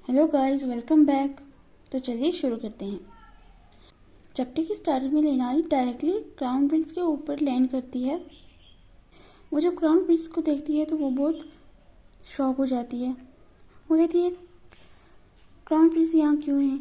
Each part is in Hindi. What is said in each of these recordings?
Hello guys, welcome back. तो चलिए शुरू करते हैं। चैप्टर की स्टार्टिंग में लिनारी डायरेक्टली क्राउन प्रिंस के ऊपर लैंड करती है। वो जब क्राउन प्रिंस को देखती है तो वो बहुत शॉक हो जाती है। वो कहती है, क्राउन प्रिंस यहाँ क्यों है?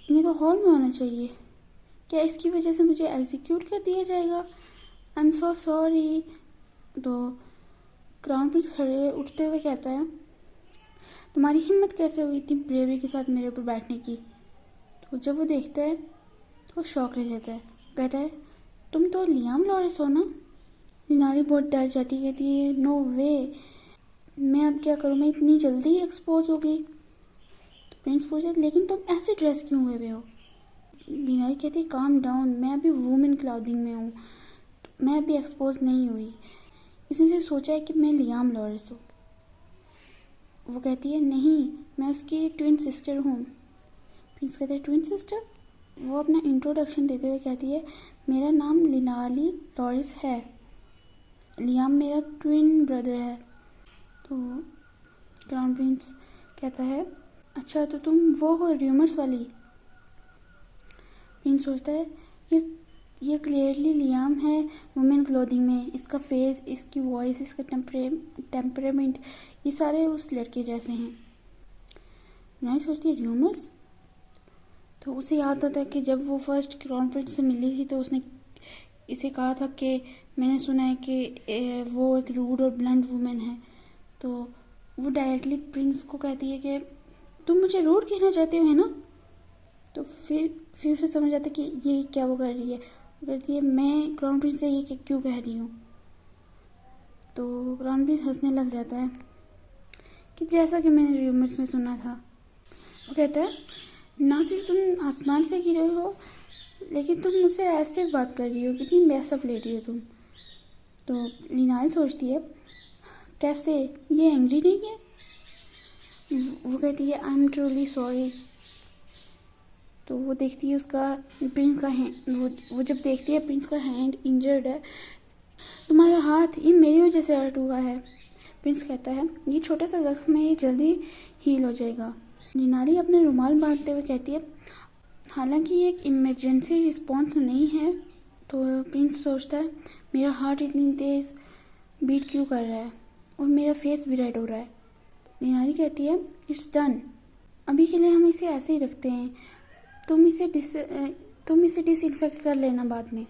इन्हें तो हॉल में होना चाहिए। क्या इसकी वजह से मुझे एग्जीक्यूट कर दिया जाएगा? I am so sorry. तो क्राउन प्रिंस खड़े उठते हुए कहता है, तुम्हारी हिम्मत कैसे हुई इतनी ब्रेवरी के साथ मेरे ऊपर बैठने की? तो जब वो देखता है तो वो शॉक रह जाता है। कहता है, तुम तो लियाम लॉरेंस हो ना? लिनारी बहुत डर जाती है, कहती है, नो वे, मैं अब क्या करूँ, मैं इतनी जल्दी एक्सपोज हो गई। तो प्रिंस पूछता है, लेकिन तुम ऐसे ड्रेस क्यों हुए हो? लिनारी कहती है, काम डाउन, मैं अभी वुमेन क्लॉथिंग में हूँ, मैं अभी एक्सपोज नहीं हुई। इसने सिर्फ सोचा है कि मैं लियाम लॉरेंस हूँ। वो कहती है, नहीं, मैं उसकी ट्विन सिस्टर हूँ। प्रिंस कहते हैं, ट्विन सिस्टर? वो अपना इंट्रोडक्शन देते हुए कहती है, मेरा नाम लिनाली लॉरेंस है, लियाम मेरा ट्विन ब्रदर है। तो क्राउन प्रिंस कहता है, अच्छा तो तुम वो हो र्यूमर्स वाली? प्रिंस सोचता है, ये क्लियरली लियाम है वुमेन क्लोथिंग में। इसका फेस, इसकी वॉइस, इसका टेम्परामेंट, ये सारे उस लड़के जैसे हैं। लिनाली सोचती है, र्यूमर्स? तो उसे याद आता है कि जब वो फर्स्ट क्राउन प्रिंस से मिली थी तो उसने इसे कहा था कि मैंने सुना है कि वो एक रूड और ब्लंट वुमेन है। तो वो डायरेक्टली प्रिंस को कहती है कि तुम मुझे रूड कहना चाहते हो, है ना? तो फिर उसे समझ आता है कि ये क्या वो कर रही है। वो कहती है, मैं क्राउन प्रिंस से ये क्यों कह रही हूँ? तो क्राउन प्रिंस हंसने लग जाता है कि जैसा कि मैंने र्यूमर्स में सुना था। वो कहता है, ना सिर्फ तुम आसमान से गिरे हो, लेकिन तुम मुझसे ऐसे बात कर रही हो, कितनी मैसअप ले रही हो तुम। तो लिनारी सोचती है, कैसे, ये एंग्री नहीं है? वो कहती है, आई एम ट्रूली सॉरी। तो वो देखती है उसका प्रिंस का हैंड, वो जब देखती है प्रिंस का हैंड इंजर्ड है। तुम्हारा हाथ ये मेरी वजह से हर्ट हुआ है। प्रिंस कहता है, ये छोटा सा जख्म है, ये जल्दी हील हो जाएगा। लिनारी अपने रुमाल बांधते हुए कहती है, हालांकि ये एक इमरजेंसी रिस्पॉन्स नहीं है। तो प्रिंस सोचता है, मेरा हार्ट इतनी तेज़ बीट क्यों कर रहा है और मेरा फेस भी रेड हो रहा है। लिनारी कहती है, इट्स डन, अभी के लिए हम इसे ऐसे ही रखते हैं, तुम इसे डिसइंफेक्ट कर लेना बाद में।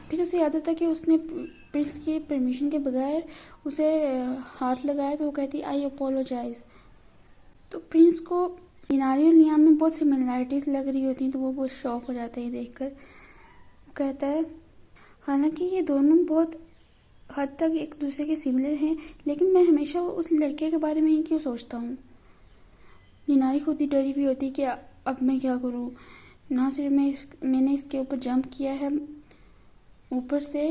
फिर उसे याद आता कि उसने प्रिंस की परमिशन के बगैर उसे हाथ लगाया। तो वो कहती, आई अपोलोजाइज। तो प्रिंस को लिनारी और लियाम में बहुत सिमिलैरिटीज़ लग रही होती हैं, तो वो बहुत शॉक हो जाते हैं देखकर। वो कहता है, हालांकि ये दोनों बहुत हद तक एक दूसरे के सिमिलर हैं, लेकिन मैं हमेशा उस लड़के के बारे में ही क्यों सोचता हूँ। लिनारी खुद ही डरी भी होती है कि अब मैं क्या करूँ। ना सिर्फ मैंने इसके ऊपर जंप किया है ऊपर से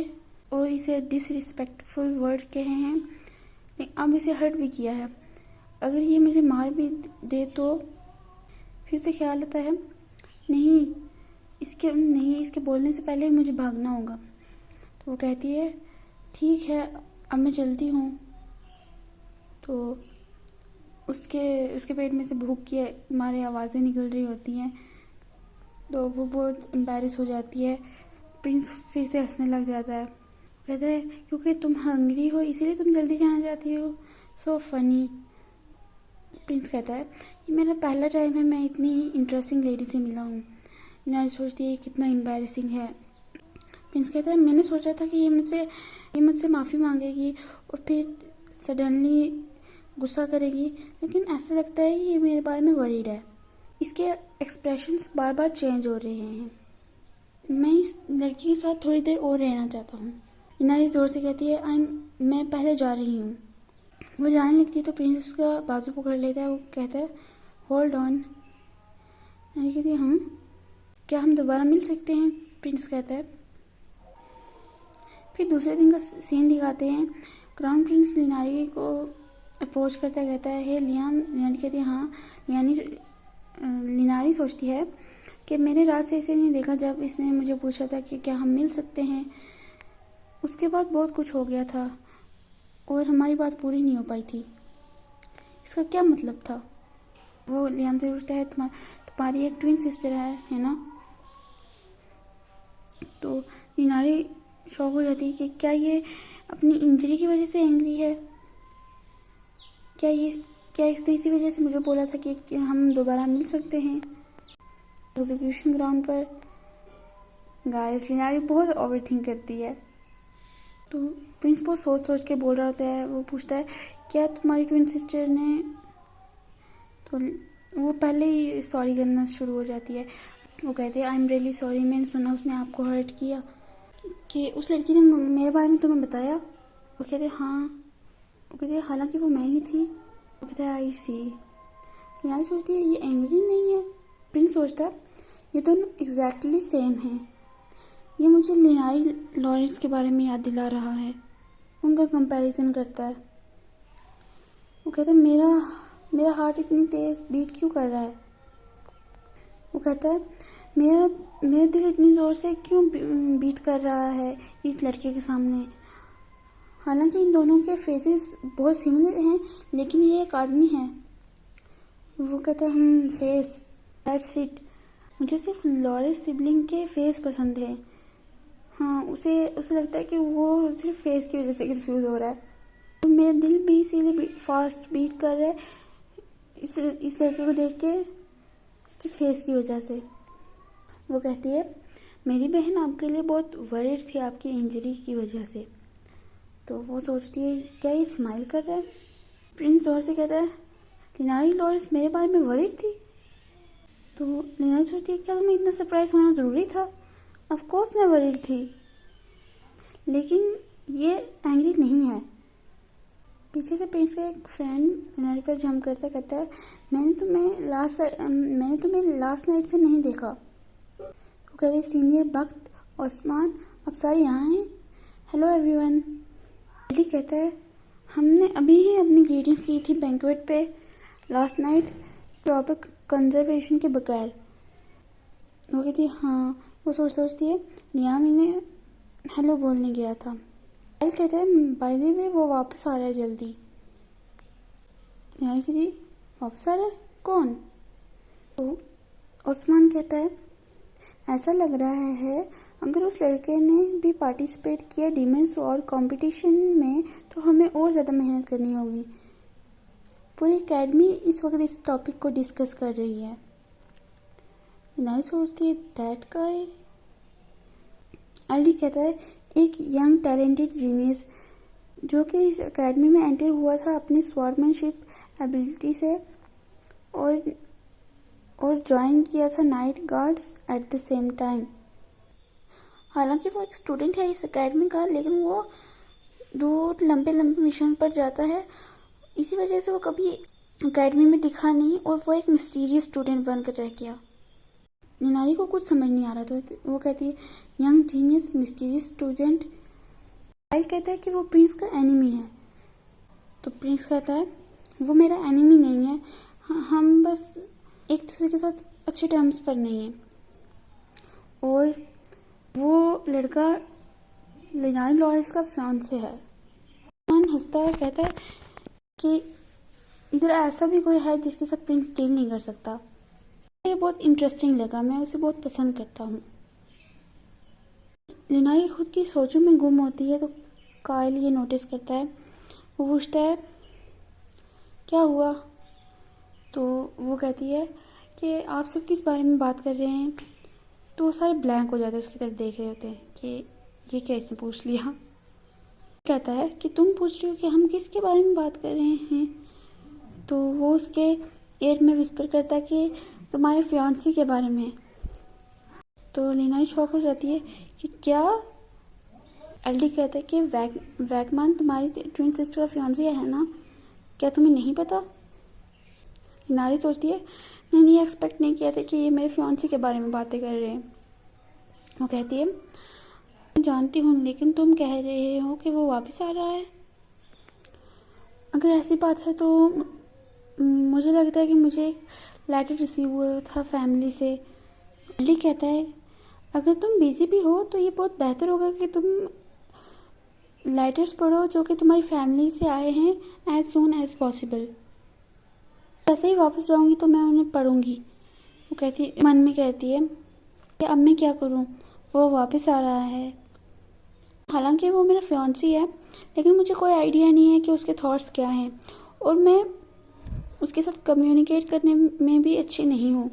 और इसे डिसरिस्पेक्टफुल वर्ड कहे हैं, लेकिन अब इसे हर्ट भी किया है। अगर ये मुझे मार भी दे तो? फिर से ख्याल आता है, नहीं, इसके बोलने से पहले मुझे भागना होगा। तो वो कहती है, ठीक है, अब मैं चलती हूँ। तो उसके पेट में से भूख की मारे आवाज़ें निकल रही होती हैं। तो वो बहुत एम्बैरेस हो जाती है। प्रिंस फिर से हंसने लग जाता है। कहता है, क्योंकि तुम हंग्री हो इसीलिए तुम जल्दी जाना चाहती हो, सो फनी। प्रिंस कहता है, ये मेरा पहला टाइम है मैं इतनी इंटरेस्टिंग लेडी से मिला हूँ। लिनारी सोचती है कितना एम्बैरेसिंग है। प्रिंस कहता है, मैंने सोचा था कि ये मुझसे माफ़ी मांगेगी और फिर सडनली गुस्सा करेगी, लेकिन ऐसा लगता है कि ये मेरे बारे में वरीड है। इसके एक्सप्रेशंस बार बार चेंज हो रहे हैं। मैं इस लड़की के साथ थोड़ी देर और रहना चाहता हूँ। लिनारी जोर से कहती है, मैं पहले जा रही हूँ। वो जाने लगती है तो प्रिंस उसका बाजू पकड़ लेता है। वो कहता है, होल्ड ऑन। लिनारी कहती है, क्या हम दोबारा मिल सकते हैं? प्रिंस कहता है। फिर दूसरे दिन का सीन दिखाते हैं। क्राउन प्रिंस लिनारी को अप्रोच करता है, कहता है, हे लियाम। लिनारी कहती है, हाँ। लिनारी सोचती है कि मैंने रात से इसे नहीं देखा जब इसने मुझे पूछा था कि क्या हम मिल सकते हैं। उसके बाद बहुत कुछ हो गया था और हमारी बात पूरी नहीं हो पाई थी। इसका क्या मतलब था? वो लियाम से पूछता है तुम्हारी एक ट्विन सिस्टर है ना? तो लीनारी शॉक हो जाती है कि क्या ये अपनी इंजरी की वजह से एंग्री है? क्या इसने इसी वजह से मुझे बोला था कि हम दोबारा मिल सकते हैं एग्जीक्यूशन ग्राउंड पर? गाइस, लीनारी बहुत ओवरथिंक करती है। तो प्रिंस बहुत सोच के बोल रहा होता है। वो पूछता है क्या तुम्हारी ट्विन सिस्टर ने, तो वो पहले ही सॉरी करना शुरू हो जाती है। वो कहते हैं आई एम रियली सॉरी, मैंने सुना उसने आपको हर्ट किया, कि उस लड़की ने मेरे बारे में तुम्हें बताया? वो कहते हैं हाँ। वो कहते हैं हालांकि वो मैं ही थी। वो कहते हैं आई सी। लीनारी सोचती है ये एंग्री नहीं है। प्रिंस सोचता है ये दोनों एग्जैक्टली सेम हैं। ये मुझे लीनारी लॉरेंस के बारे में याद दिला रहा है। उनका कंपैरिजन करता है। वो कहता है मेरा हार्ट इतनी तेज़ बीट क्यों कर रहा है? वो कहता है मेरा दिल इतनी ज़ोर से क्यों बीट कर रहा है इस लड़के के सामने? हालांकि इन दोनों के फेसेस बहुत सिमिलर हैं, लेकिन ये एक आदमी है। वो कहता है फेस, दैट्स इट। मुझे सिर्फ लॉरेंस सिबलिंग के फेस पसंद है। हाँ, उसे लगता है कि वो सिर्फ फेस की वजह से कंफ्यूज हो रहा है। तो मेरा दिल भी इसीलिए फास्ट बीट कर रहा है इस लड़के को देख के, इसकी फेस की वजह से। वो कहती है मेरी बहन आपके लिए बहुत वरीड थी आपकी इंजरी की वजह से। तो वो सोचती है क्या ये स्माइल कर रहा है? प्रिंस जोर से कहता है लीनारी लॉरेंस मेरे बारे में वरीड थी? तो लीनारी सोचती है क्या तुम्हें इतना सरप्राइज होना ज़रूरी था? ऑफ कोर्स मैं वरीड थी, लेकिन ये एंग्री नहीं है। पीछे से प्रिंस का एक फ्रेंड लीनारी पर जंप करता कहता है मैंने तुम्हें लास्ट नाइट से नहीं देखा। वो कहते सीनियर बख्त, ओस्मान, अब सारे यहाँ हैं। Hello everyone. एल्डी कहता है हमने अभी ही अपनी ग्रीटिंग्स की थी बैंक्वेट पे लास्ट नाइट, प्रॉपर कंजर्वेशन के बगैर। वो कहती है हाँ। वो सोचती है लियाम इन्हें हेलो बोलने गया था। एल कहता है बाय द वे वो वापस आ रहा है जल्दी। लियाम कहती वापस आ रहा है? कौन? तो ओस्मान कहता है ऐसा लग रहा है अगर उस लड़के ने भी पार्टिसिपेट किया डीमन स्वॉर्ड कंपटीशन में तो हमें और ज़्यादा मेहनत करनी होगी। पूरी एकेडमी इस वक्त इस टॉपिक को डिस्कस कर रही है। लीनारी सोचती है दैट गाय। एल्डी कहता है एक यंग टैलेंटेड जीनियस जो कि इस एकेडमी में एंटर हुआ था अपनी स्वॉर्डमैनशिप एबिलिटी से और ज्वाइन किया था night guards at the same time. हालांकि वो एक स्टूडेंट है इस एकेडमी का, लेकिन वो 2 लंबे मिशन पर जाता है। इसी वजह से वो कभी एकेडमी में दिखा नहीं और वो एक मिस्टीरियस स्टूडेंट बनकर रह गया। लीनारी को कुछ समझ नहीं आ रहा था। तो वो कहती है young genius mysterious student. Kyle कहता है कि वो प्रिंस का एनिमी है। तो प्रिंस कहता है वो मेरा एनिमी नहीं है, हम बस एक दूसरे के साथ अच्छे टर्म्स पर नहीं हैं। और वो लड़का लीनारी लॉरेंस का फियांसे है। मन हंसता है, कहता है कि इधर ऐसा भी कोई है जिसके साथ प्रिंस डील नहीं कर सकता। ये बहुत इंटरेस्टिंग लगा, मैं उसे बहुत पसंद करता हूँ। लीनारी खुद की सोचों में गुम होती है तो काइल ये नोटिस करता है। वो पूछता है क्या हुआ? तो वो कहती है कि आप सब किस बारे में बात कर रहे हैं? तो वो सारे ब्लैंक हो जाते हैं, उसकी तरफ देख रहे होते हैं कि ये क्या इसने पूछ लिया। कहता है कि तुम पूछ रही हो कि हम किसके बारे में बात कर रहे हैं? तो वो उसके ईयर में विस्पर करता है कि तुम्हारे फियांसी के बारे में। तो लीनारी शॉक हो जाती है कि क्या? एल्डी कहता है कि वैगमान तुम्हारी ट्विन सिस्टर का फियांसी है ना, क्या तुम्हें नहीं पता? लीनारी सोचती है मैंने ये एक्सपेक्ट नहीं किया था कि ये मेरे फियांसी के बारे में बातें कर रहे हैं। वो कहती है मैं जानती हूँ, लेकिन तुम कह रहे हो कि वो वापस आ रहा है। अगर ऐसी बात है तो मुझे लगता है कि मुझे एक लेटर रिसीव हुआ था फैमिली से। एल्डी कहता है अगर तुम बिजी भी हो तो ये बहुत बेहतर होगा कि तुम लेटर्स पढ़ो जो कि तुम्हारी फैमिली से आए हैं एज सून एज पॉसिबल। जैसे ही वापस जाऊंगी तो मैं उन्हें पढ़ूंगी। वो कहती, मन में कहती है कि अब मैं क्या करूं, वो वापस आ रहा है। हालांकि वो मेरा फियांसी है, लेकिन मुझे कोई आइडिया नहीं है कि उसके थॉट्स क्या हैं, और मैं उसके साथ कम्युनिकेट करने में भी अच्छी नहीं हूँ।